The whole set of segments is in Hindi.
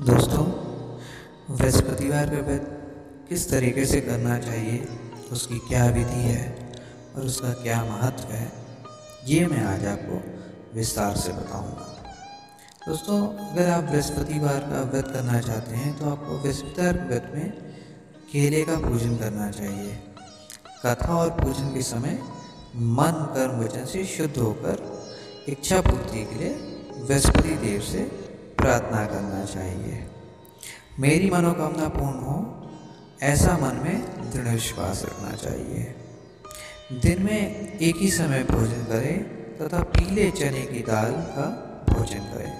दोस्तों, बृहस्पतिवार का व्रत किस तरीके से करना चाहिए, उसकी क्या विधि है और उसका क्या महत्व है, ये मैं आज आपको विस्तार से बताऊंगा। दोस्तों, अगर आप बृहस्पतिवार का व्रत करना चाहते हैं तो आपको बृहस्पतिवार व्रत में केले का पूजन करना चाहिए। कथा और पूजन के समय मन कर्म वचन से शुद्ध होकर इच्छा पूर्ति के लिए बृहस्पति देव से प्रार्थना करना चाहिए। मेरी मनोकामना पूर्ण हो, ऐसा मन में दृढ़ विश्वास रखना चाहिए। दिन में एक ही समय भोजन करें तथा पीले चने की दाल का भोजन करें।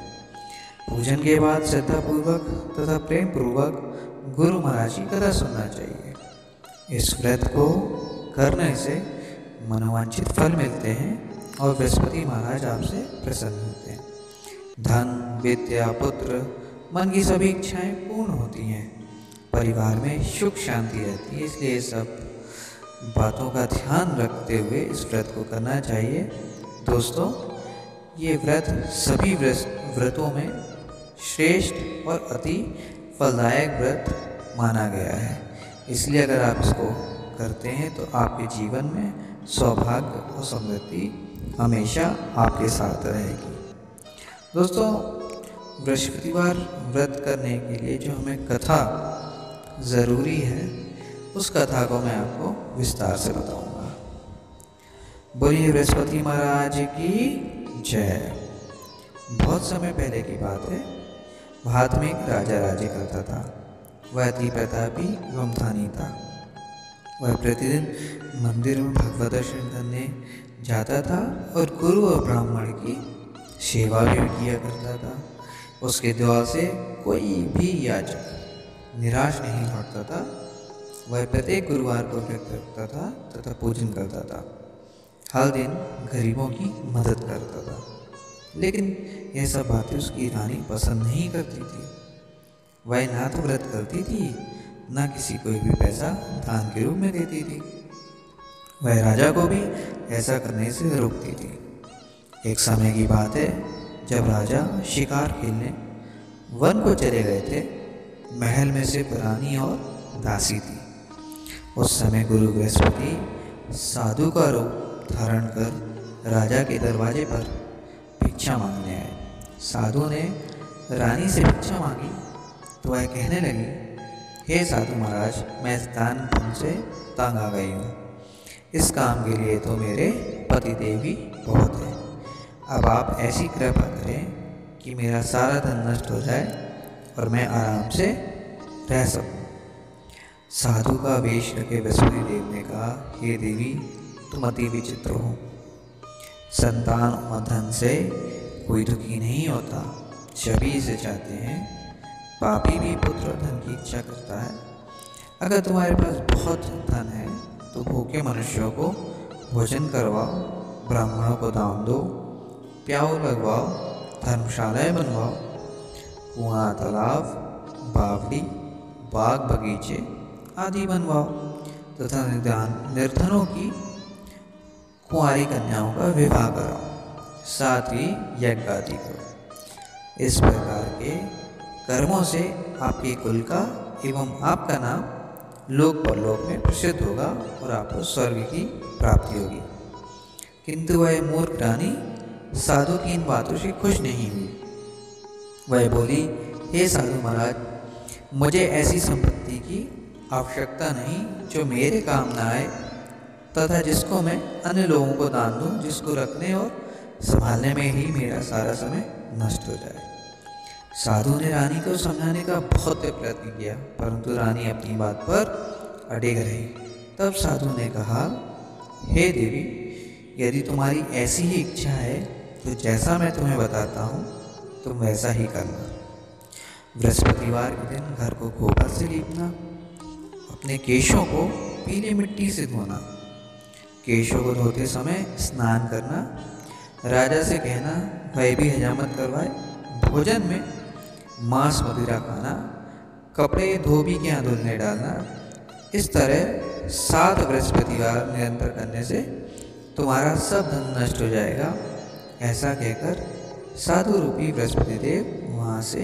पूजन के बाद श्रद्धापूर्वक तथा प्रेम पूर्वक गुरु महाराज की कथा सुनना चाहिए। इस व्रत को करने से मनोवांछित फल मिलते हैं और बृहस्पति महाराज आपसे प्रसन्न होते हैं। धन, विद्या, पुत्र, मन की सभी इच्छाएं पूर्ण होती हैं। परिवार में सुख शांति रहती है। इसलिए ये सब बातों का ध्यान रखते हुए इस व्रत को करना चाहिए। दोस्तों, ये व्रत सभी व्रतों में श्रेष्ठ और अति फलदायक व्रत माना गया है। इसलिए अगर आप इसको करते हैं तो आपके जीवन में सौभाग्य और समृद्धि हमेशा आपके साथ रहेगी। दोस्तों, बृहस्पतिवार व्रत करने के लिए जो हमें कथा ज़रूरी है, उस कथा को मैं आपको विस्तार से बताऊंगा। बोलिए बृहस्पति महाराज की जय। बहुत समय पहले की बात है। भारत में एक राजा राज्य करता था। वह अति प्रतापी एवं धनी था। वह प्रतिदिन मंदिर में भगवत दर्शन करने जाता था और गुरु और ब्राह्मण की सेवा भी किया करता था। उसके द्वार से कोई भी याचक निराश नहीं लौटता था। वह प्रत्येक गुरुवार को व्रत रखता था तथा पूजन करता था। हर दिन गरीबों की मदद करता था। लेकिन यह सब बातें उसकी रानी पसंद नहीं करती थी। वह ना तो व्रत करती थी, ना किसी को भी पैसा दान के रूप में देती थी। वह राजा को भी ऐसा करने से रोकती थी। एक समय की बात है, जब राजा शिकार खेलने वन को चले गए थे। महल में सिर्फ रानी और दासी थी। उस समय गुरु बृहस्पति साधु का रूप धारण कर राजा के दरवाजे पर भिक्षा मांगने आए। साधु ने रानी से भिक्षा मांगी तो वह कहने लगी, हे साधु महाराज, मैं इस दान पुण्य से तंग आ गई हूँ। इस काम के लिए तो मेरे पतिदेव ही बहुत है। अब आप ऐसी कृपा करें कि मेरा सारा धन नष्ट हो जाए और मैं आराम से रह सकूं। साधु का वेश रखे बृहस्पति देव ने कहा, हे देवी, तुम अति विचित्र हो। संतान और धन से कोई दुखी नहीं होता, सभी इसे चाहते हैं। पापी भी पुत्र और धन की इच्छा करता है। अगर तुम्हारे पास बहुत धन है तो भूखे मनुष्यों को भोजन करवाओ, ब्राह्मणों को दान दो, प्याऊ लगवाओ, धर्मशालाएं बनवाओ, कुआं, तालाब, बावड़ी, बाग बगीचे आदि बनवाओ तथा निर्धनों की कुंवारी कन्याओं का विवाह कराओ, साथ ही यज्ञ आदि करो। इस प्रकार के कर्मों से आपके कुल का एवं आपका नाम लोक परलोक में प्रसिद्ध होगा और आपको स्वर्ग की प्राप्ति होगी। किंतु वह मूर्ख रानी साधु की इन बातों से खुश नहीं हुई। वह बोली, हे साधु महाराज, मुझे ऐसी संपत्ति की आवश्यकता नहीं जो मेरे काम न आए तथा जिसको मैं अन्य लोगों को दान दूं, जिसको रखने और संभालने में ही मेरा सारा समय नष्ट हो जाए। साधु ने रानी को समझाने का बहुत प्रयत्न किया, परंतु रानी अपनी बात पर अड़िग रही। तब साधु ने कहा, हे देवी, यदि तुम्हारी ऐसी ही इच्छा है तो जैसा मैं तुम्हें बताता हूँ तुम वैसा ही करना। बृहस्पतिवार के दिन घर को गोबर से लीपना, अपने केशों को पीली मिट्टी से धोना, केशों को धोते समय स्नान करना, राजा से कहना वह भी हजामत करवाए, भोजन में मांस मदिरा खाना, कपड़े धोबी के यहाँ धुलने डालना। इस तरह 7 बृहस्पतिवार निरंतर करने से तुम्हारा सब धन नष्ट हो जाएगा। ऐसा कहकर साधु रूपी बृहस्पति देव वहाँ से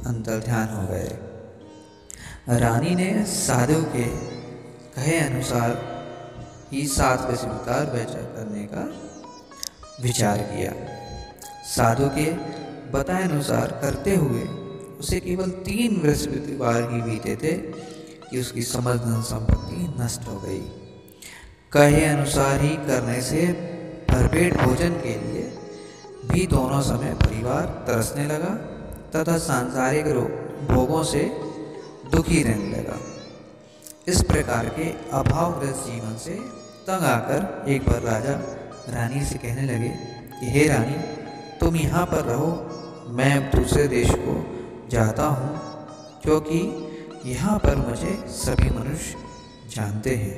अंतर्ध्यान हो गए। रानी ने साधु के कहे अनुसार ही 7 वर्ष उतार बैठक करने का विचार किया। साधु के बताए अनुसार करते हुए उसे केवल 3 बृहस्पतिवार ही बीते थे कि उसकी समस्त धन संपत्ति नष्ट हो गई। कहे अनुसार ही करने से भरपेट भोजन के लिए भी दोनों समय परिवार तरसने लगा तथा सांसारिक भोगों से दुखी रहने लगा। इस प्रकार के अभावग्रस्त जीवन से तंग आकर एक बार राजा रानी से कहने लगे कि हे रानी, तुम यहाँ पर रहो, मैं दूसरे देश को जाता हूँ, क्योंकि यहाँ पर मुझे सभी मनुष्य जानते हैं,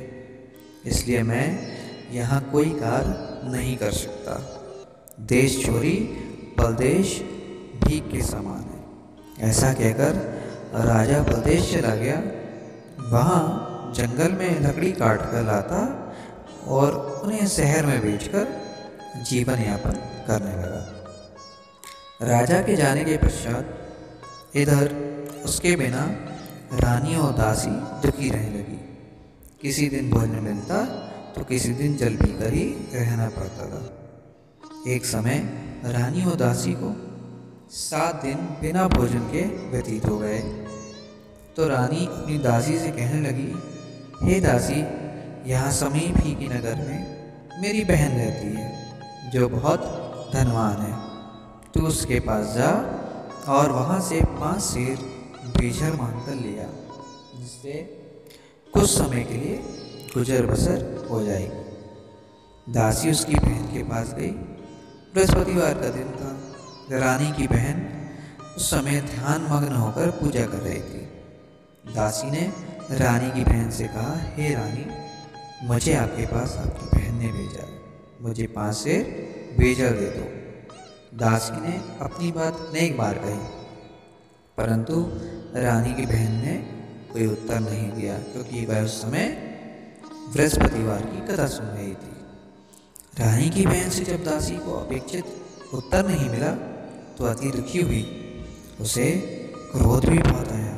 इसलिए मैं यहाँ कोई कार्य नहीं कर सकता। देश छोरी बलदेश भीख के समान है। ऐसा कहकर राजा बलदेश चला गया। वहाँ जंगल में लकड़ी काट कर लाता और उन्हें शहर में बेचकर जीवन यापन करने लगा। राजा के जाने के पश्चात इधर उसके बिना रानी और दासी दुखी रहने लगी। किसी दिन भोजन मिलता तो किसी दिन जल पीकर ही रहना पड़ता था। एक समय रानी और दासी को 7 दिन बिना भोजन के व्यतीत हो गए। तो रानी अपनी दासी से कहने लगी, हे दासी, यहाँ समीप ही की नगर में मेरी बहन रहती है जो बहुत धनवान है। तू उसके पास जा और वहाँ से 5 सेर बेचर मांग कर ले आ, जिससे कुछ समय के लिए गुजर बसर हो जाएगी। दासी उसकी बहन के पास गई। बृहस्पतिवार का दिन था। रानी की बहन उस समय ध्यान मग्न होकर पूजा कर रही थी। दासी ने रानी की बहन से कहा, हे रानी, मुझे आपके पास आपकी बहन ने भेजा है, मुझे 5 सेर बेचर दे दो। दासी ने अपनी बात अनेक बार कही, परंतु रानी की बहन ने कोई उत्तर नहीं दिया, क्योंकि वह उस समय बृहस्पतिवार की कथा सुन रही थी। रानी की बहन से जब दासी को अपेक्षित उत्तर नहीं मिला तो अति दुखी हुई। उसे क्रोध भी बहुत आया।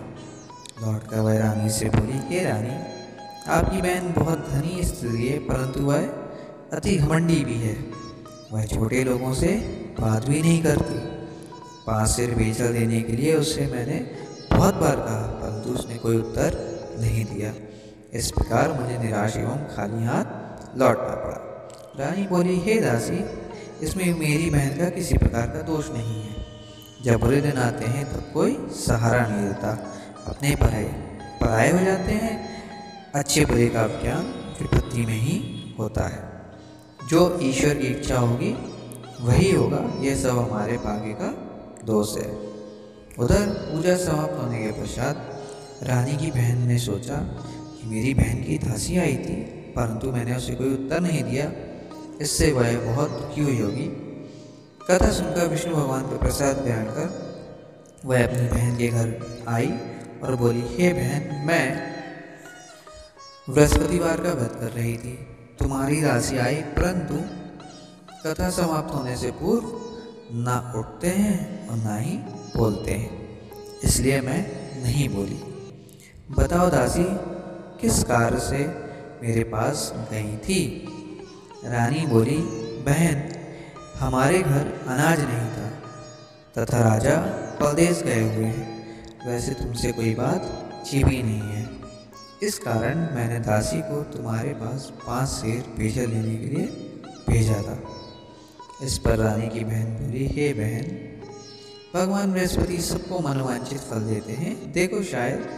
लौटकर वह रानी से बोली, हे रानी, आपकी बहन बहुत धनी स्त्री है, परंतु वह अति घमंडी भी है। वह छोटे लोगों से बात भी नहीं करती। 5 सेर बेचर देने के लिए उससे मैंने बहुत बार कहा, परंतु उसने कोई उत्तर नहीं दिया। इस प्रकार मुझे निराश एवं खाली हाथ लौटना पड़ा। रानी बोली, हे दासी, इसमें मेरी बहन का किसी प्रकार का दोष नहीं है। जब बुरे दिन आते हैं तब कोई सहारा नहीं देता, अपने पराये हो जाते हैं। अच्छे बुरे का ज्ञान विपत्ति में ही होता है। जो ईश्वर की इच्छा होगी वही होगा, यह सब हमारे भाग्य का दोष है। उधर पूजा समाप्त होने के पश्चात रानी की बहन ने सोचा कि मेरी बहन की दासी आई थी, परंतु मैंने उसे कोई उत्तर नहीं दिया, इससे वह बहुत दुखी हुई होगी। कथा सुनकर विष्णु भगवान का प्रसाद ग्रहण कर वह अपनी बहन के घर आई और बोली, हे बहन, मैं बृहस्पतिवार का व्रत कर रही थी, तुम्हारी दासी आई, परंतु कथा समाप्त होने से पूर्व ना उठते हैं और ना ही बोलते हैं, इसलिए मैं नहीं बोली। बताओ दासी, किस कार्य से मेरे पास गई थी? रानी बोली, बहन, हमारे घर अनाज नहीं था तथा राजा परदेश गए हुए हैं। वैसे तुमसे कोई बात छिपी नहीं है, इस कारण मैंने दासी को तुम्हारे पास 5 सेर बेचर लेने के लिए भेजा था। इस पर रानी की बहन बोली, हे बहन, भगवान बृहस्पति सबको मनोवांछित फल देते हैं। देखो, शायद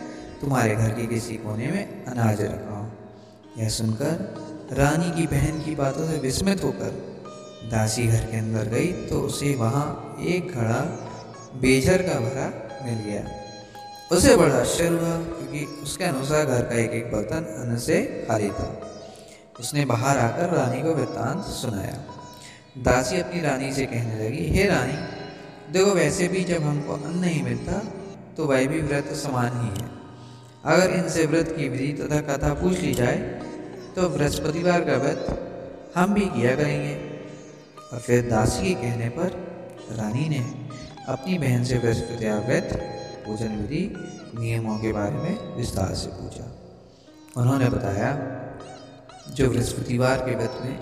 तुम्हारे घर के किसी कोने में अनाज रखा हो। यह सुनकर रानी की बहन की बातों से विस्मित होकर दासी घर के अंदर गई तो उसे वहाँ एक घड़ा बेचर का भरा मिल गया। उसे बड़ा आश्चर्य हुआ, क्योंकि उसके अनुसार घर का एक एक बर्तन अन्न से खाली था। उसने बाहर आकर रानी को वृत्तांत सुनाया। दासी अपनी रानी से कहने लगी, हे रानी, देखो, वैसे भी जब हमको अन्न नहीं मिलता तो वह भी व्रत समान ही है। अगर इनसे व्रत की विधि तथा कथा पूछ ली जाए तो बृहस्पतिवार का व्रत हम भी किया करेंगे। और फिर दासी के कहने पर रानी ने अपनी बहन से बृहस्पतिवार व्रत पूजन विधि नियमों के बारे में विस्तार से पूछा। उन्होंने बताया, जो बृहस्पतिवार के व्रत में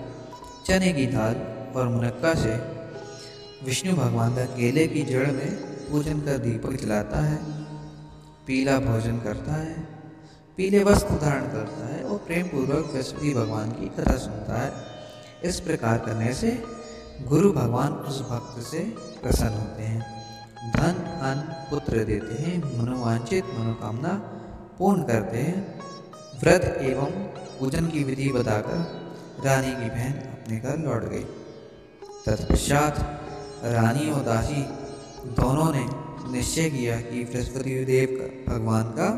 चने की दाल और मुनक्का से विष्णु भगवान का केले की जड़ में पूजन का दीपक जलाता है, पीला भोजन करता है, पीले वस्त्र धारण करता है और प्रेम पूर्वक बृहस्पति भगवान की कथा सुनता है, इस प्रकार करने से गुरु भगवान उस भक्त से प्रसन्न होते हैं, धन अन्न पुत्र देते हैं, मनोवांछित मनोकामना पूर्ण करते हैं। व्रत एवं पूजन की विधि बताकर रानी की बहन अपने घर लौट गई। तत्पश्चात रानी और दासी दोनों ने निश्चय किया कि बृहस्पति देव भगवान का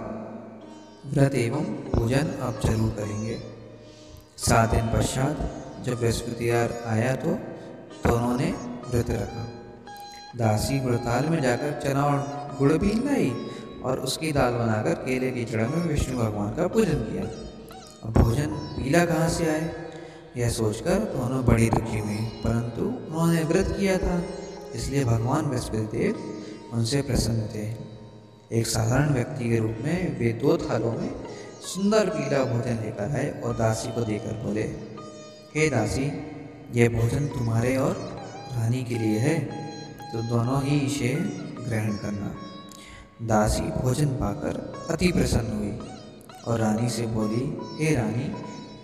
व्रत एवं पूजन अब जरूर करेंगे। 7 दिन पश्चात जब बृहस्पतिवार आया तो दोनों ने व्रत रखा। दासी गुड़ताल में जाकर चना और गुड़ भी लाई और उसकी दाल बनाकर केले की जड़ में विष्णु भगवान का पूजन किया। अब भोजन पीला कहाँ से आए, यह सोचकर दोनों बड़ी दुखी हुई, परंतु उन्होंने व्रत किया था, इसलिए भगवान बृहस्पति देव उनसे प्रसन्न थे। एक साधारण व्यक्ति के रूप में वे 2 थालों में सुंदर पीला भोजन लेकर आए और दासी को देकर बोले, हे दासी, यह भोजन तुम्हारे और रानी के लिए है, तो दोनों ही इसे ग्रहण करना। दासी भोजन पाकर अति प्रसन्न हुई और रानी से बोली, हे रानी,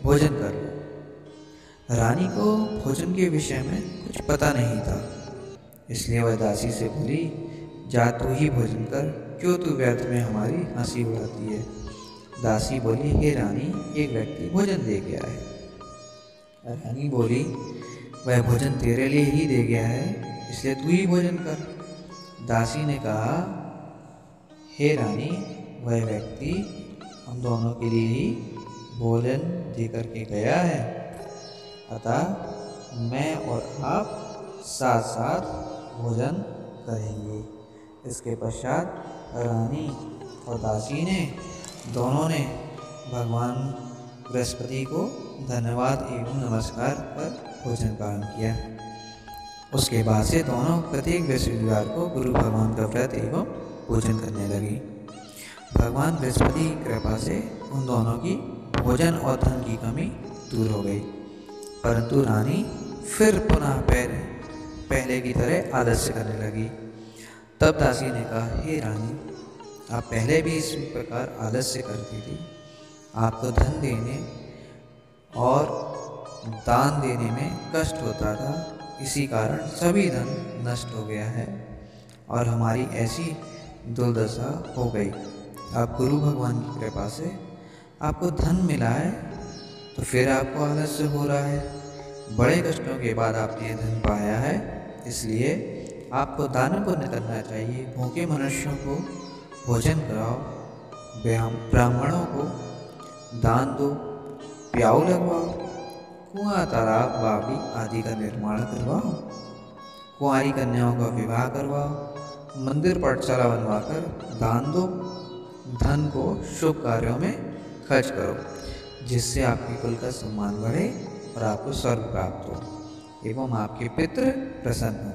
भोजन कर लो। रानी को भोजन के विषय में कुछ पता नहीं था, इसलिए वह दासी से बोली, जा तू ही भोजन कर, क्यों तू व्यर्थ में हमारी हंसी उड़ाती है। दासी बोली, हे रानी, एक व्यक्ति भोजन दे गया है। रानी बोली, वह भोजन तेरे लिए ही दे गया है, इसलिए तू ही भोजन कर। दासी ने कहा, हे रानी, वह व्यक्ति हम दोनों के लिए ही भोजन देकर के गया है, अतः मैं और आप साथ साथ भोजन करेंगे। इसके पश्चात रानी और दासी ने दोनों ने भगवान बृहस्पति को धन्यवाद एवं नमस्कार कर भोजन पालन किया। उसके बाद से दोनों प्रत्येक बृहस्पतिवार को गुरु भगवान का व्रत एवं पूजन करने लगी। भगवान बृहस्पति की कृपा से उन दोनों की भोजन और धन की कमी दूर हो गई, परंतु रानी फिर पुनः पहले की तरह आलस्य करने लगी। तब दासी ने कहा, हे रानी, आप पहले भी इस प्रकार आलस्य करती थी, आपको धन देने और दान देने में कष्ट होता था, इसी कारण सभी धन नष्ट हो गया है और हमारी ऐसी दुर्दशा हो गई। अब गुरु भगवान की कृपा से आपको धन मिला है, तो फिर आपको आलस्य हो रहा है। बड़े कष्टों के बाद आपने धन पाया है, इसलिए आपको दान पुण्य करना चाहिए। भूखे मनुष्यों को भोजन कराओ, ब्राह्मणों को दान दो, प्याऊ लगवाओ, कुआं तालाब बावड़ी आदि का निर्माण करवाओ, कुंवारी कन्याओं का विवाह करवाओ, मंदिर पाठशाला बनवाकर दान दो, धन को शुभ कार्यों में खर्च करो, जिससे आपके कुल का सम्मान बढ़े और आपको स्वर्ग प्राप्त हो एवं आपके पितृ प्रसन्न हो।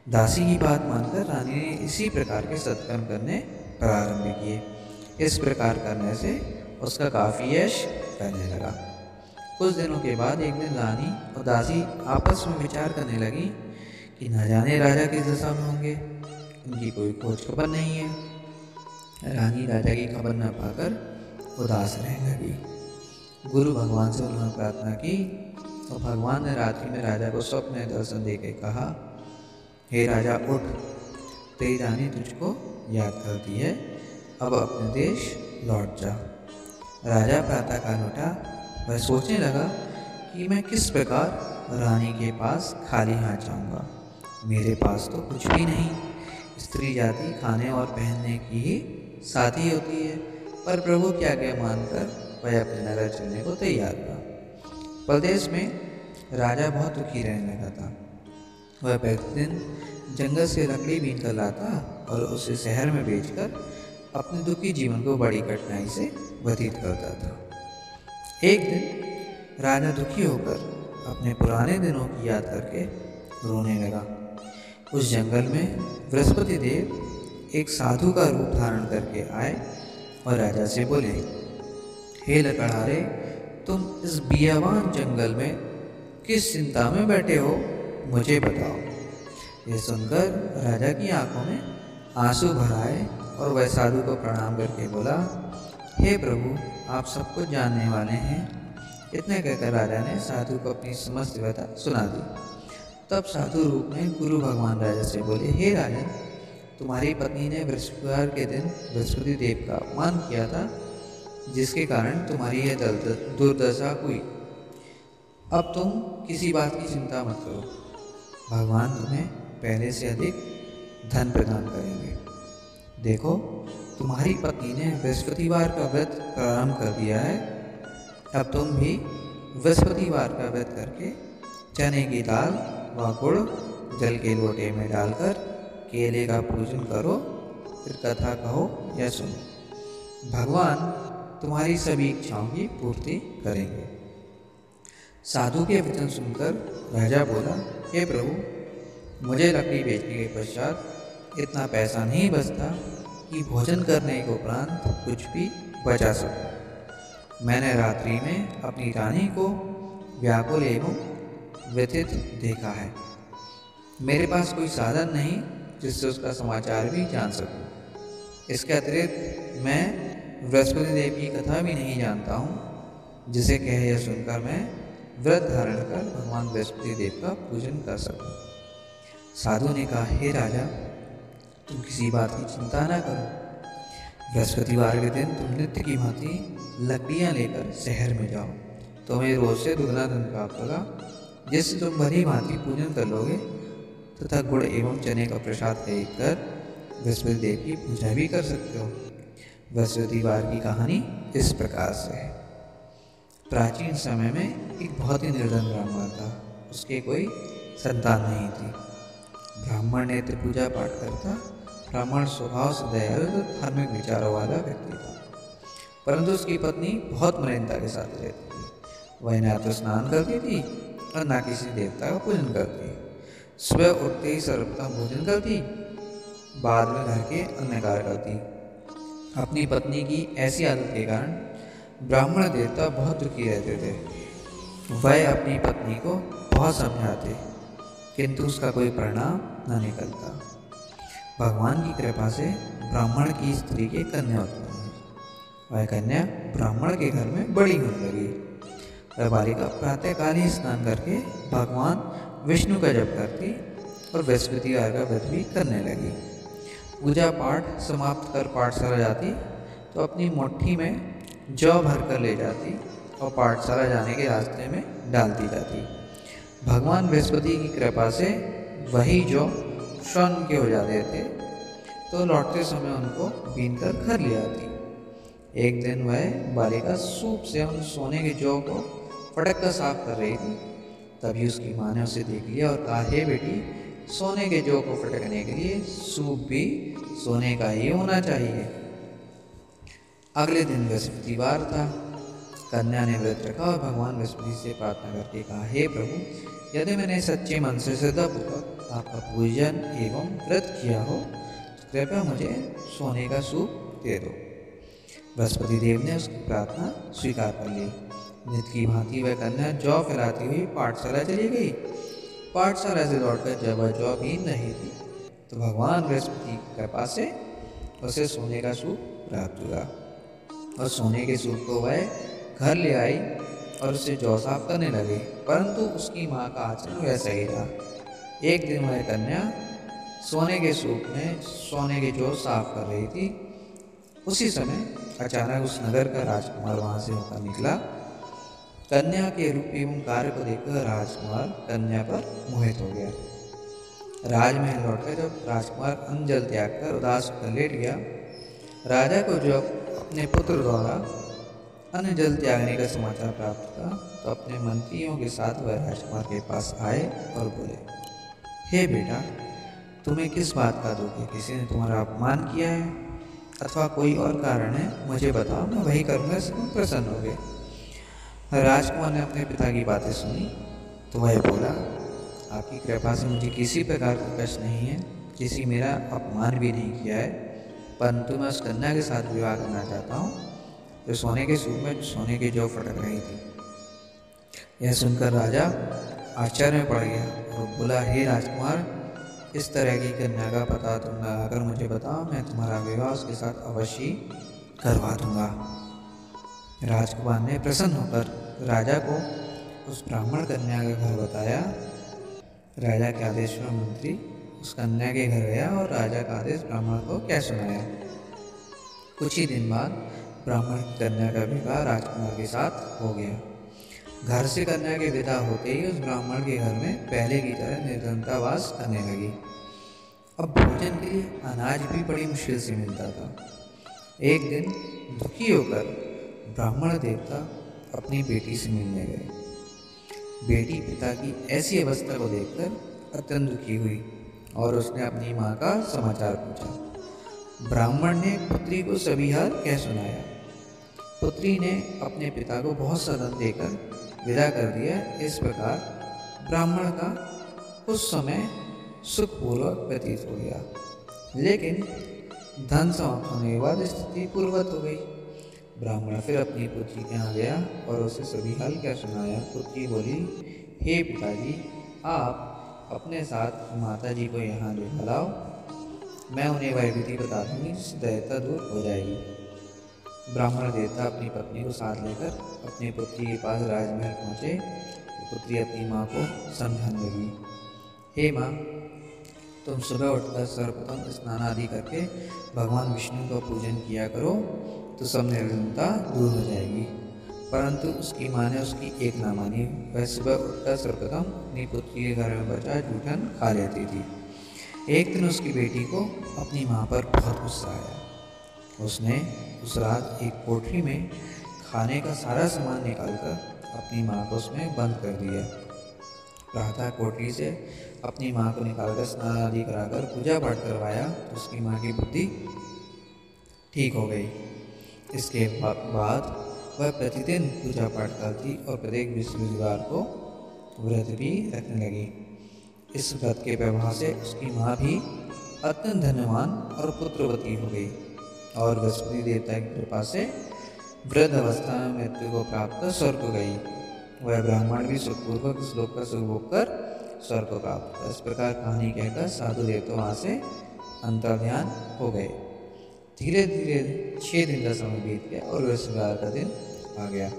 दासी की बात मानकर रानी ने इसी प्रकार के सत्कर्म करने प्रारंभ किए। इस प्रकार करने से उसका काफ़ी यश करने लगा। कुछ दिनों के बाद एक दिन रानी और दासी आपस में विचार करने लगी कि न जाने राजा किस दशा में होंगे, उनकी कोई खोज खबर नहीं है। रानी राजा की खबर न पाकर उदास रहने लगी। गुरु भगवान से उन्होंने प्रार्थना की और भगवान ने रात्रि में राजा को स्वप्न में दर्शन देकर कहा, हे राजा, उठ, तेरी रानी तुझको याद करती है, अब अपने देश लौट जा। राजा प्रातःकाल उठा। वह सोचने लगा कि मैं किस प्रकार रानी के पास खाली हाथ जाऊंगा, मेरे पास तो कुछ भी नहीं। स्त्री जाति खाने और पहनने की ही साथी होती है, पर प्रभु क्या क्या मानकर वह अपने नगर चलने को तैयार हुआ। प्रदेश में राजा बहुत दुखी रहने लगा था। वह प्रतिदिन जंगल से लकड़ी बीन कर लाता और उसे शहर में बेचकर अपने दुखी जीवन को बड़ी कठिनाई से व्यतीत करता था। एक दिन राजा दुखी होकर अपने पुराने दिनों की याद करके रोने लगा। उस जंगल में बृहस्पति देव एक साधु का रूप धारण करके आए और राजा से बोले, हे लकड़हारे, तुम इस बियावान जंगल में किस चिंता में बैठे हो, मुझे बताओ। यह सुनकर राजा की आंखों में आंसू भर आए और वह साधु को प्रणाम करके बोला, हे प्रभु, आप सब कुछ जानने वाले हैं। इतने कहकर राजा ने साधु को अपनी समस्त व्यथा सुना दी। तब साधु रूप में गुरु भगवान राजा से बोले, हे राजा, तुम्हारी पत्नी ने बृहस्पतिवार के दिन बृहस्पति देव का अपमान किया था, जिसके कारण तुम्हारी यह दुर्दशा हुई। अब तुम किसी बात की चिंता मत करो, भगवान तुम्हें पहले से अधिक धन प्रदान करेंगे। देखो, तुम्हारी पत्नी ने बृहस्पतिवार का व्रत प्रारंभ कर दिया है। अब तुम भी बृहस्पतिवार का व्रत करके चने की दाल व गुड़ जल के लोटे में डालकर केले का पूजन करो, फिर कथा कहो या सुनो। भगवान तुम्हारी सभी इच्छाओं की पूर्ति करेंगे। साधु के वचन सुनकर राजा बोला, हे प्रभु, मुझे लकड़ी बेचने के पश्चात इतना पैसा नहीं बचता कि भोजन करने के उपरांत कुछ भी बचा सकूं। मैंने रात्रि में अपनी रानी को व्याकुल एवं व्यथित देखा है। मेरे पास कोई साधन नहीं जिससे उसका समाचार भी जान सकूं। इसके अतिरिक्त मैं बृहस्पति देव की कथा भी नहीं जानता हूँ, जिसे कहे यह सुनकर मैं व्रत धारण कर भगवान बृहस्पति देव का पूजन कर सकूं। साधु ने कहा, हे राजा, तुम किसी बात की चिंता न करो। बृहस्पतिवार के दिन तुम नित्य की भांति लकड़ियाँ लेकर शहर में जाओ। तुम्हें रोज से दुगना धन प्राप्त होगा, जिससे तुम भली भांति पूजन कर लोगे तथा गुड़ एवं चने का प्रसाद खरीद कर बृहस्पति देव की पूजा भी कर सकते हो। बृहस्पतिवार की कहानी इस प्रकार से है। प्राचीन समय में एक बहुत ही निर्धन ब्राह्मण था। उसके कोई संतान नहीं थी। ब्राह्मण नित्य पूजा पाठ करता। ब्राह्मण स्वभाव से दयालु तथा धार्मिक विचारों वाला व्यक्ति था, परंतु उसकी पत्नी बहुत मलिनता के साथ रहती थी। वह ना तो स्नान करती थी और ना किसी देवता का पूजन करती। सुबह उठते ही सर्वप्रथम भोजन करती, बाद में घर के अन्य कार्य करती। अपनी पत्नी की ऐसी आदत के कारण ब्राह्मण देवता बहुत दुखी रहते थे। वह अपनी पत्नी को बहुत समझाते, किंतु उसका कोई परिणाम न निकलता। भगवान की कृपा से ब्राह्मण की स्त्री के कन्या उत्पन्न हुई। वह कन्या ब्राह्मण के घर में बड़ी होने लगी। वह बालिका प्रातःकाल ही स्नान करके भगवान विष्णु का जप करती और बृहस्पतिवार का व्रत भी करने लगी। पूजा पाठ समाप्त कर पाठशाला जाती तो अपनी मुट्ठी में जौ भर कर ले जाती और पाठशाला जाने के रास्ते में डालती जाती। भगवान बृहस्पति की कृपा से वही जौ स्वर्ण के हो जाते थे, तो लौटते समय उनको बीन कर घर ले आती। एक दिन वह बालिका सूप से उन सोने के जौ को फटक कर साफ कर रही थी। तभी उसकी माँ ने उसे देख लिया और कहा, हे बेटी, सोने के जौ को फटकने के लिए सूप भी सोने का ही होना चाहिए। अगले दिन बृहस्पतिवार था। कन्या ने व्रत रखा और भगवान बृहस्पति से प्रार्थना करके कहा, हे प्रभु, यदि मैंने सच्चे मन से श्रद्धापूर्वक आपका पूजन एवं व्रत किया हो तो कृपया मुझे सोने का सूप दे दो। बृहस्पति देव ने उसकी प्रार्थना स्वीकार कर ली। नित्य की भांति वह कन्या जौ फैलाती हुई पाठशाला चली गई। पाठशाला से लौटकर जब वह जौ बीन रही थी तो भगवान बृहस्पति की कृपा से उसे सोने का सूप प्राप्त हुआ और सोने के सूप को वह घर ले आई और उसे जौ साफ करने लगे, परंतु उसकी माँ का आचरण वैसा ही रहा। एक दिन वह कन्या सोने के सूप में सोने के जौ साफ कर रही थी। उसी समय अचानक उस नगर का राजकुमार वहां से होकर निकला। कन्या के रूप एवं कार्य को देखकर राजकुमार कन्या पर मोहित हो गया। राजमहल लौटकर जब राजकुमार अन्न जल त्याग कर उदास होकर लेट गया, राजा को जब अपने पुत्र द्वारा अन्न जल त्यागने का समाचार प्राप्त हुआ तो अपने मंत्रियों के साथ वह राजकुमार के पास आए और बोले, हे बेटा, तुम्हें किस बात का दुख है? किसी ने तुम्हारा अपमान किया है अथवा कोई और कारण है? मुझे बताओ, मैं वही करूँगा, इससे तुम प्रसन्न होगे। राजकुमार ने अपने पिता की बातें सुनी तो वह बोला, आपकी कृपा से मुझे किसी प्रकार का कष्ट नहीं है, किसी मेरा अपमान भी नहीं किया है। परंतु मैं उस कन्या के साथ विवाह करना चाहता हूँ जो सोने के सूप में सोने की जौ फटक रही थी। यह सुनकर राजा आश्चर्य में पड़ गया और बोला, हे राजकुमार, इस तरह की कन्या का पता तुम लगाकर मुझे बताओ, मैं तुम्हारा विवाह उसके साथ अवश्य करवा दूंगा। राजकुमार ने प्रसन्न होकर राजा को उस ब्राह्मण कन्या का घर बताया। राजा के आदेश पर मंत्री उस कन्या के घर गया और राजा का आदेश ब्राह्मण को क्या सुनाया। कुछ ही दिन बाद ब्राह्मण की कन्या का विवाह राजकुमार के साथ हो गया। घर से कन्या के विदा होते ही उस ब्राह्मण के घर में पहले की तरह निर्धनतावास करने लगी। अब भोजन के लिए अनाज भी बड़ी मुश्किल से मिलता था। एक दिन दुखी होकर ब्राह्मण देवता अपनी बेटी से मिलने गए। बेटी पिता की ऐसी अवस्था को देखकर अत्यंत दुखी हुई और उसने अपनी माँ का समाचार पूछा। ब्राह्मण ने पुत्री को सभी हाल कह सुनाया। पुत्री ने अपने पिता को बहुत सा धन देकर विदा कर दिया। इस प्रकार ब्राह्मण का उस समय सुखपूर्वक व्यतीत हो गया। लेकिन धन समाप्त होने के बाद स्थिति पूर्ववत हो गई। ब्राह्मण फिर अपनी पुत्री के यहाँ गया और उसे सभी हाल क्या सुनाया। पुत्री बोली, हे पिताजी, आप अपने साथ माताजी को यहाँ ले लाओ, मैं उन्हें वह विधि बता दूंगी जिससे दैत्यता दूर हो जाएगी। ब्राह्मण देवता अपनी पत्नी को साथ लेकर अपनी पुत्री के पास राजमहल पहुँचे। पुत्री अपनी माँ को समझाने लगी, हे माँ, तुम सुबह उठकर सर्वप्रथम स्नान आदि करके भगवान विष्णु का पूजन किया करो तो सब निर्धनता दूर हो जाएगी। परंतु उसकी माँ ने उसकी एक ना मानी। वह सुबह उठकर सर्वप्रथम अपनी पुत्री के घर में बचा जूठन खा लेती थी। एक दिन उसकी बेटी को अपनी माँ पर बहुत गुस्सा आया। उसने उस रात एक कोठरी में खाने का सारा सामान निकालकर अपनी माँ को उसमें बंद कर दिया। प्रातः कोठरी से अपनी माँ को निकालकर स्नान आदि कराकर पूजा पाठ करवाया तो उसकी माँ की बुद्धि ठीक हो गई। इसके बाद वह प्रतिदिन पूजा पाठ करती और प्रत्येक बृहस्पतिवार को व्रत भी रखने लगी। इस व्रत के प्रभाव से उसकी माँ भी अत्यंत धनवान और पुत्रवती हो गई और बृहस्पति देवता की कृपा से वृद्ध अवस्था में मृत्यु को प्राप्त कर स्वर्ग को गई। वह ब्राह्मण भी सुखपूर्वक इस लोक का सुख भोग कर स्वर्ग को प्राप्त हुआ। इस प्रकार कहानी कहकर साधु देवता वहाँ से अंतर्ध्यान हो गए। धीरे धीरे 6 दिन का समय बीत गया और बृहस्पतिवार का दिन आ गया।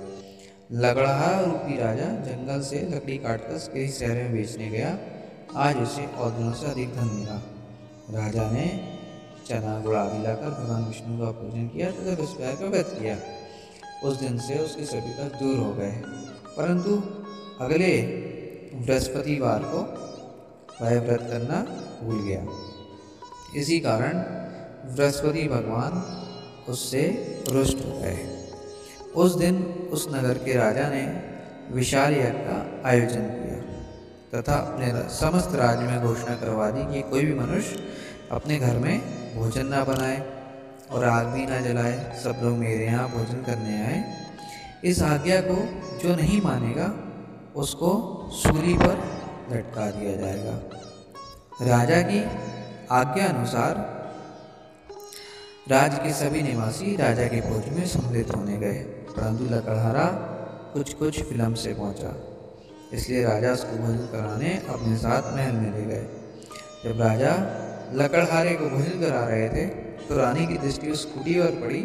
लकड़हारा रूपी राजा जंगल से लकड़ी काटकर किसी शहर में बेचने गया। आज उसे और दिनों से अधिक धन मिला। राजा ने चना गुड़ आदि लाकर भगवान विष्णु का पूजन किया तथा बृहस्पतिवार का व्रत किया। उस दिन से उसके सभी कष्ट दूर हो गए। परंतु अगले बृहस्पतिवार को वह व्रत करना भूल गया। इसी कारण बृहस्पति भगवान उससे रुष्ट हो गए। उस दिन उस नगर के राजा ने विशाल यज्ञ का आयोजन किया तथा अपने समस्त राज्य में घोषणा करवा दी कि कोई भी मनुष्य अपने घर में भोजन ना बनाए और आग भी ना जलाए। सब लोग मेरे यहाँ भोजन करने आए। इस आज्ञा को जो नहीं मानेगा उसको सूली पर लटका दिया जाएगा। राजा की आज्ञा अनुसार राज्य के सभी निवासी राजा के भोज में सम्मिलित होने गए। परंतु लकड़हारा कुछ विलंब से पहुंचा, इसलिए राजा उसको भोजन कराने अपने साथ महल में ले गए। जब राजा लकड़हारे को भोजन करा रहे थे तो रानी की दृष्टि उस कुटी पर पड़ी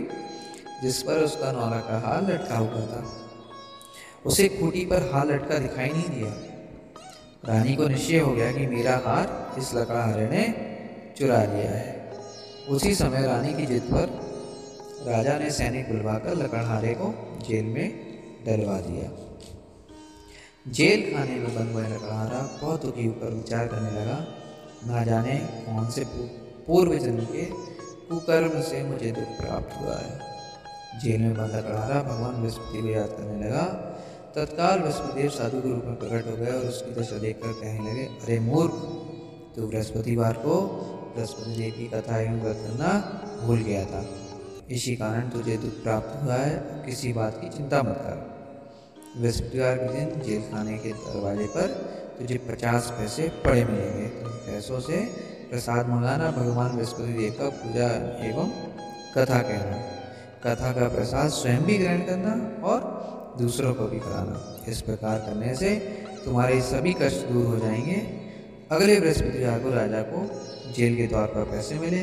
जिस पर उसका नौला का हार लटका हुआ था। उसे खूंटी पर हार लटका दिखाई नहीं दिया। रानी को निश्चय हो गया कि मेरा हार इस लकड़हारे ने चुरा लिया है। उसी समय रानी की जिद पर राजा ने सैनिक बुलवाकर लकड़हारे को जेल में डलवा दिया। जेल खाने में बंद हुआ लकड़हारा बहुत दुखी होकर विचार करने लगा, ना जाने कौन से पूर्व जन्म के कुकर्म से मुझे दुख प्राप्त हुआ है। जेल में बंद लकड़हारा भगवान बृहस्पति को याद करने लगा। तत्काल बृहस्पतिदेव साधु के रूप में प्रकट हो गए और उसकी दशा देखकर कहने लगे, अरे मूर्ख, तू बृहस्पतिवार को बृहस्पति देव की कथा एवं व्रत करना भूल गया था। इसी कारण तुझे दुख प्राप्त हुआ है। किसी बात की चिंता मत कर। बृहस्पतिवार के दिन जेल खाने के दरवाजे पर तुझे 50 पैसे पड़े मिलेंगे। तुम पैसों से प्रसाद मंगाना, भगवान बृहस्पति देव का पूजा एवं कथा कहना, कथा का प्रसाद स्वयं भी ग्रहण करना और दूसरों को भी कराना। इस प्रकार करने से तुम्हारे सभी कष्ट दूर हो जाएंगे। अगले बृहस्पतिवार को राजा को जेल के द्वार पर पैसे मिले।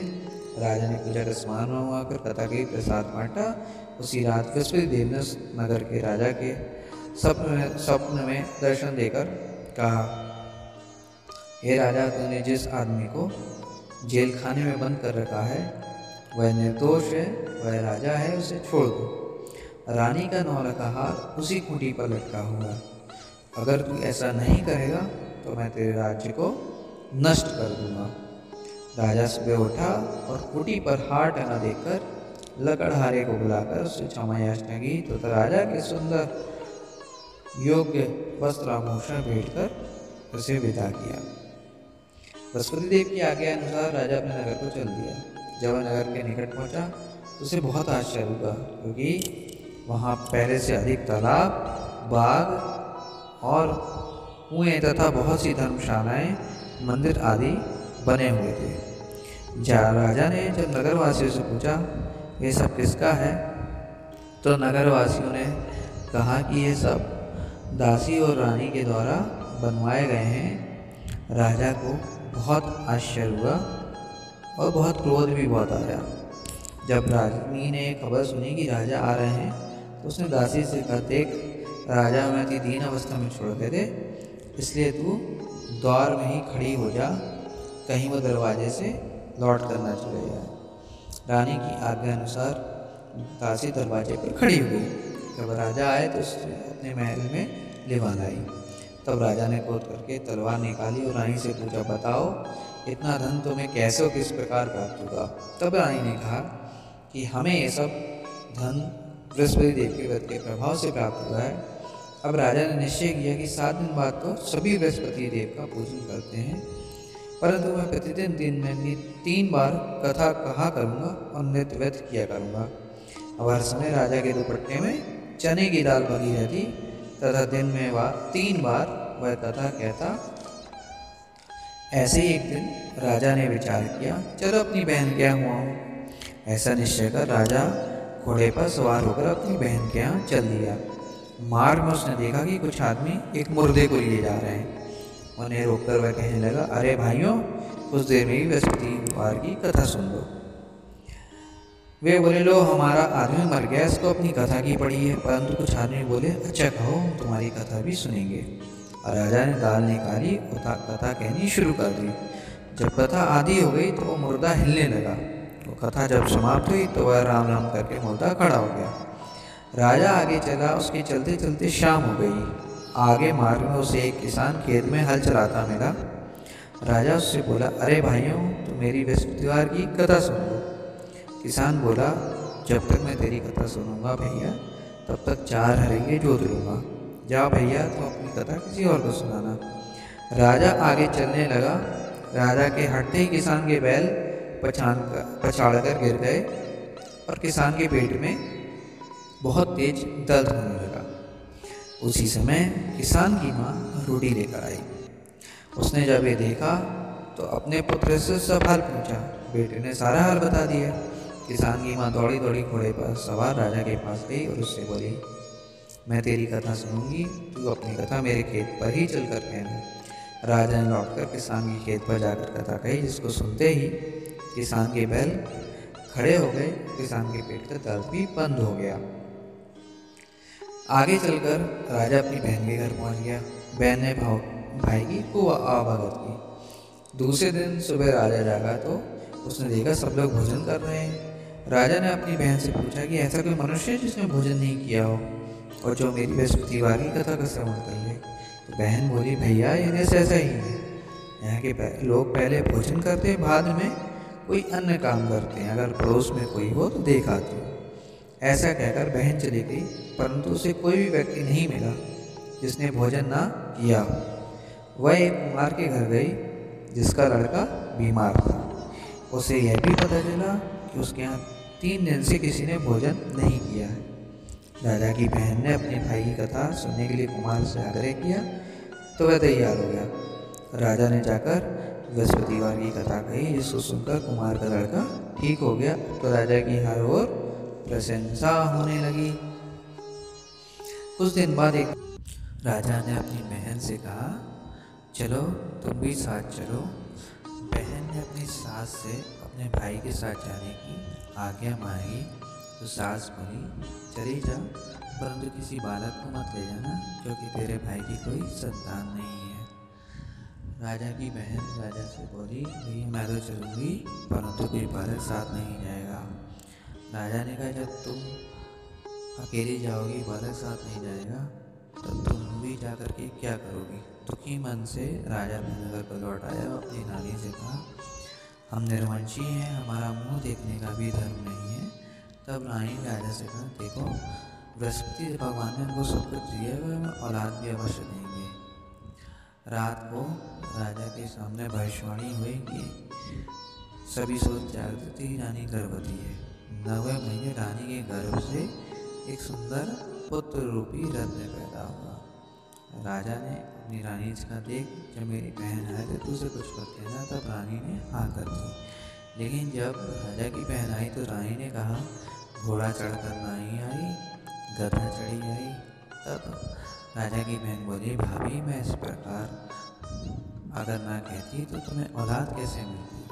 राजा ने पूजा का सामान मंगवाकर कथा के प्रसाद बांटा। उसी रात बृहस्पति देव ने नगर के राजा के स्वप्न में दर्शन देकर कहा, हे राजा, तूने जिस आदमी को जेल खाने में बंद कर रखा है वह निर्दोष है, वह राजा है, उसे छोड़ दो। रानी का 9 का हार उसी खूंटी पर लटका हुआ है। अगर तू ऐसा नहीं करेगा तो मैं तेरे राज्य को नष्ट कर दूंगा। राजा सुबह उठा और खूंटी पर हार टंगा देखकर लकड़हारे को बुलाकर उससे क्षमा याचना की तो राजा के सुंदर योग्य वस्त्राभूषण भेंट कर उसे विदा किया। बृहस्पति देव की आज्ञा अनुसार राजा अपने नगर को चल दिया। जब वह नगर के निकट पहुंचा तो उसे बहुत आश्चर्य हुआ, क्योंकि वहाँ पहले से अधिक तालाब, बाग और कुएं तथा बहुत सी धर्मशालाएं, मंदिर आदि बने हुए थे। राजा ने जब नगरवासियों से पूछा ये सब किसका है, तो नगरवासियों ने कहा कि ये सब दासी और रानी के द्वारा बनवाए गए हैं। राजा को बहुत आश्चर्य हुआ और बहुत क्रोध भी बहुत आया। जब रानी ने खबर सुनी कि राजा आ रहे हैं तो उसने दासी से कहा, देख, राजा मैं अति दीन अवस्था में छोड़ गए थे, इसलिए तू द्वार में ही खड़ी हो जा, कहीं वो दरवाजे से लौट कर न चले जाए। रानी की आज्ञा अनुसार दासी दरवाजे पर खड़ी हो गई। जब राजा आए तो उसे अपने महल में लेवा लाई। तब राजा ने क्रोध करके तलवार निकाली और रानी से पूछा, बताओ इतना धन तुम्हें कैसे और किस प्रकार प्राप्त होगा। तब रानी ने कहा कि हमें ये सब धन बृहस्पति देव के व्रत के प्रभाव से प्राप्त हुआ है। अब राजा ने निश्चय किया कि 7 दिन बाद तो सभी बृहस्पति देव का पूजन करते हैं, परंतु मैं प्रतिदिन दिन में 3 बार कथा कहा करूँगा और नृत्य व्यक्त किया करूँगा। अब हर समय राजा के दुपट्टे में चने की दाल भरी रहती तथा दिन में 3 बार वह कथा कहता। ऐसे ही एक दिन राजा ने विचार किया, चलो अपनी बहन के यहाँ हुआ हूँ। ऐसा निश्चय कर राजा घोड़े पर सवार होकर अपनी बहन के यहाँ चल दिया। मार्ग में उसने देखा कि कुछ आदमी एक मुर्दे को लिए जा रहे हैं। उन्हें रोककर वह कहने लगा, अरे भाइयों, कुछ देर में ही बृहस्पतिवार की कथा सुन लो। वे बोले, लो, हमारा आदमी मर गया, इसको अपनी कथा की पड़ी है। परंतु कुछ आदमी बोले, अच्छा कहो, तुम्हारी कथा भी सुनेंगे। और राजा ने दाल निकाली और कथा कहनी शुरू कर दी। जब कथा आधी हो गई तो वो मुर्दा हिलने लगा। वो कथा जब समाप्त हुई तो वह राम राम करके मुर्दा खड़ा हो गया। राजा आगे चला, उसके चलते चलते शाम हो गई। आगे मार्ग में उसे एक किसान खेत में हल चलाता मिला। राजा उससे बोला, अरे भाइयों, तुम मेरी बृहस्पतिवार की कथा सुन लो। किसान बोला, जब तक मैं तेरी कथा सुनूंगा भैया, तब तक 4 हरेंगे जोत लूँगा। जाओ भैया, तुम अपनी कथा किसी और को सुनाना। राजा आगे चलने लगा। राजा के हटते ही किसान के बैल पछाड़ कर गिर गए और किसान के पेट में बहुत तेज दर्द होने लगा। उसी समय किसान की माँ रोटी लेकर आई। उसने जब ये देखा तो अपने पुत्र से सब हाल पूछा। बेटे ने सारा हाल बता दिया। किसान की माँ दौड़ी दौड़ी घोड़े पर सवार राजा के पास गई और उससे बोली, मैं तेरी कथा सुनूंगी, तू अपनी कथा मेरे खेत पर ही चलकर कहना। राजा ने लौटकर किसान के खेत पर जाकर कथा कही, जिसको सुनते ही किसान के बैल खड़े हो गए। किसान के पेट का दर्द भी बंद हो गया। आगे चलकर राजा अपनी बहन के घर पहुंच गया। बहन ने भाई की खूब आवागत की। दूसरे दिन सुबह राजा जागा तो उसने देखा सब लोग भोजन कर रहे हैं। राजा ने अपनी बहन से पूछा कि ऐसा कोई मनुष्य है जिसने भोजन नहीं किया हो और जो मेरी बृहस्पतिवार की कथा का श्रवण कर ले। तो बहन बोली, भैया, इन्हें ऐसा ही है। यहाँ के लोग पहले भोजन करते हैं, बाद में कोई अन्य काम करते हैं। अगर पड़ोस में कोई हो तो देख आती हो। ऐसा कहकर बहन चली गई, परंतु उसे कोई भी व्यक्ति नहीं मिला जिसने भोजन ना किया हो। वह एक कुम्हार के घर गई जिसका लड़का बीमार था। उसे यह भी पता चला कि उसके यहाँ 3 दिन से किसी ने भोजन नहीं किया है। राजा की बहन ने अपने भाई की कथा सुनने के लिए कुम्हार से आग्रह किया तो वह तैयार हो गया। राजा ने जाकर बृहस्पतिवार की कथा कही, जिसको सुनकर कुमार का लड़का ठीक हो गया। तो राजा की हर ओर प्रशंसा होने लगी। कुछ दिन बाद एक राजा ने अपनी बहन से कहा, चलो तुम भी साथ चलो। बहन ने अपनी सास से अपने भाई के साथ जाने की आज्ञा मांगी। तो सास बोली, चली जा, परंतु किसी बालक को मत ले जाना, क्योंकि तेरे भाई की कोई संतान नहीं है। राजा की बहन राजा से बोली, भैया मैं तो चलूँगी, परंतु कोई बालक साथ नहीं जाएगा। राजा ने कहा, जब तुम अकेली जाओगी, बालक साथ नहीं जाएगा, तो तुम भी जा कर के क्या करोगी। दुखी मन से राजा ने नगर को लौट आया और अपनी रानी से कहा, हम निर्वंशी हैं, हमारा मुंह देखने का भी धर्म नहीं है। तब रानी ने राजा से कहा, देखो बृहस्पति भगवान ने हमको सब कुछ दिए हुए, हमें औलाद भी अवश्य देंगे। रात को राजा के सामने भविष्यवाणी हुई कि सभी सोच जागती थी, रानी गर्भवती है। 9वें महीने रानी के गर्भ से एक सुंदर पुत्र रूपी रत्न पैदा हुआ। राजा ने अपनी रानी से कहा, देख जब मेरी बहन आए तो तुझे कुछ मत कहना। तब रानी ने हाँ कर दी। लेकिन जब राजा की बहन आई तो रानी ने कहा, घोड़ा चढ़कर नहीं आई, गधा चढ़ी आई। तब राजा की बहन बोली, भाभी मैं इस प्रकार अगर ना कहती तो तुम्हें औलाद कैसे मिलती।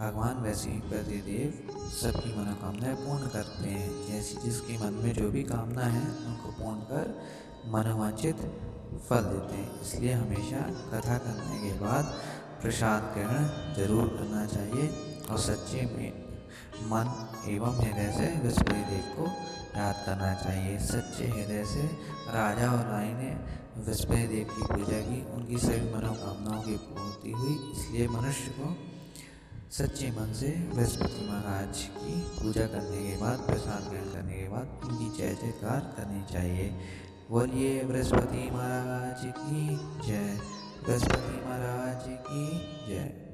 भगवान वैसे ही प्रतिदेव सबकी मनोकामनाएं पूर्ण करते हैं। जैसी जिसके मन में जो भी कामना है उनको पूर्ण कर मनोवांछित फल देते हैं। इसलिए हमेशा कथा करने के बाद प्रसाद ग्रहण जरूर करना चाहिए और सच्चे में मन एवं हृदय से बृहस्पति देव को याद करना चाहिए। सच्चे हृदय से राजा और रानी ने बृहस्पति देव की पूजा की, उनकी सभी मनोकामनाओं की पूर्ति हुई। इसलिए मनुष्य को सच्चे मन से बृहस्पति महाराज की पूजा करने के बाद, प्रसाद ग्रहण करने के बाद उनकी जय जयकार करनी चाहिए। बोलिए बृहस्पति महाराज की जय, बृहस्पति महाराज की जय।